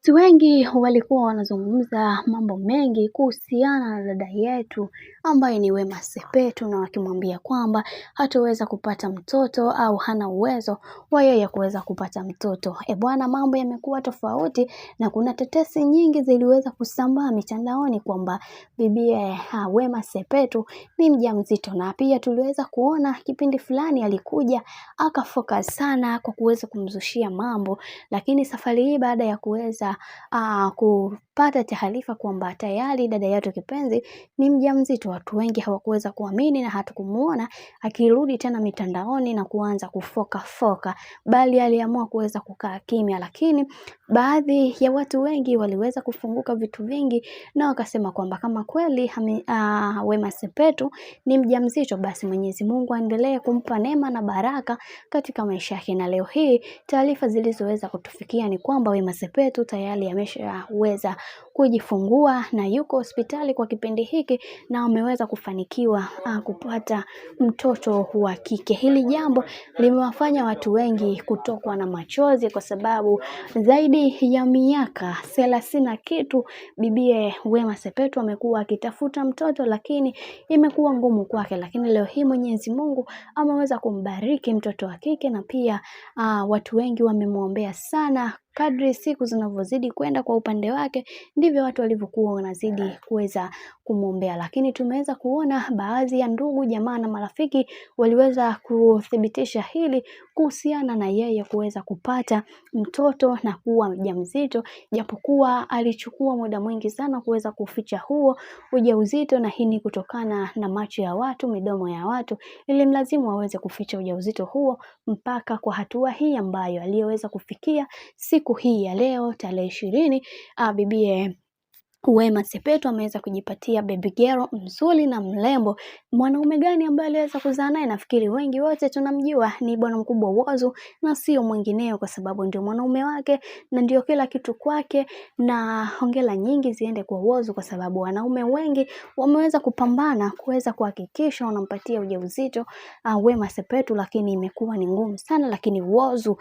Watu wengi walikuwa wanazungumza mambo mengi kuhusiana na dada yetu ambaye ni Wema Sepetu, na wakimwambia kwamba hataweza kupata mtoto au hana uwezo wa yeye kuweza kupata mtoto. Bwana, mambo yamekuwa tofauti na kuna tetesi nyingi ziliweza kusambaa mitandaoni kwamba bibie Wema Sepetu ni mjamzito, na pia tuliweza kuona kipindi fulani alikuja akafocus sana kwa kuweza kumzushia mambo, lakini safari hii baada ya kuweza kupata taarifa kwamba tayari dada yetu kipenzi ni mjamzito, watu wengi hawakuweza kuamini na hatukumuona akirudi tena mitandaoni na kuanza kufoka, bali aliamua kuweza kukaa kimya. Lakini baadhi ya watu wengi waliweza kufunguka vitu vingi na wakasema kwamba kama kweli Wema Sepetu ni mjamzito, basi Mwenyezi Mungu aendelee kumpa neema na baraka katika maisha yake. Na leo hii taarifa zilizoweza kutufikia ni kwamba Wema Sepetu tayari ameshaweza kujifungua na yuko hospitali kwa kipindi hiki na ameweza kufanikiwa kupata mtoto wa kike. Hili jambo limewafanya watu wengi kutokwa na machozi, kwa sababu zaidi ya miaka 30 kitu bibie Wema Sepetu amekuwa akitafuta mtoto, lakini imekuwa ngumu kwake. Lakini leo hii Mwenyezi Mungu ameweza kumbariki mtoto wa kike, na pia watu wengi wamemwombea sana. Kadri siku zinavyozidi kwenda kwa upande wake ndivyo watu walivyokuwa wanazidi kuweza kumwombea. Lakini tumeweza kuona baadhi ya ndugu, jamaa na marafiki waliweza kuthibitisha hili kuhusiana na yeye kuweza kupata mtoto na kuwa mjamzito, japokuwa alichukua muda mwingi sana kuweza kuficha huo ujauzito, na hii ni kutokana na macho ya watu, midomo ya watu ilimlazimu aweze kuficha ujauzito huo mpaka kwa hatua hii ambayo aliyeweza kufikia siku hii ya leo tarehe 20. Bibie Wema Sepetu ameweza kujipatia baby girl mzuri na mrembo. Mwanaume gani ambaye aliweza kuzaa naye? Nafikiri wengi wote tunamjua, ni bwana mkubwa Whozu, na sio mwingineo, kwa sababu ndio mwanaume wake na ndio kila kitu kwake. Na hongera nyingi ziende kwa Whozu, kwa sababu wanaume wengi wameweza kupambana kuweza kuhakikisha wanampatia ujauzito Wema Sepetu, lakini imekuwa ni ngumu sana. Lakini Whozu,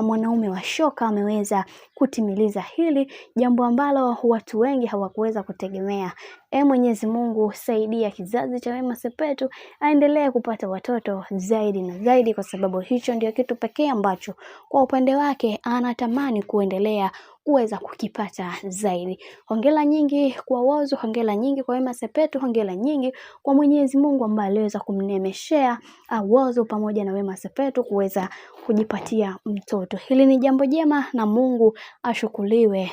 mwanaume wa shoka, ameweza kutimiliza hili jambo ambalo watu wengi hawakuweza kutegemea. Mwenyezi Mungu saidia kizazi cha Wema Sepetu aendelee kupata watoto zaidi na zaidi, kwa sababu hicho ndio kitu pekee ambacho kwa upande wake anatamani kuendelea kuweza kukipata zaidi. Hongera nyingi kwa Whozu, hongera nyingi kwa Wema Sepetu, hongera nyingi kwa Mwenyezi Mungu ambaye aliweza kumnemeshea Whozu pamoja na Wema Sepetu kuweza kujipatia mtoto. Hili ni jambo jema na Mungu ashukuriwe.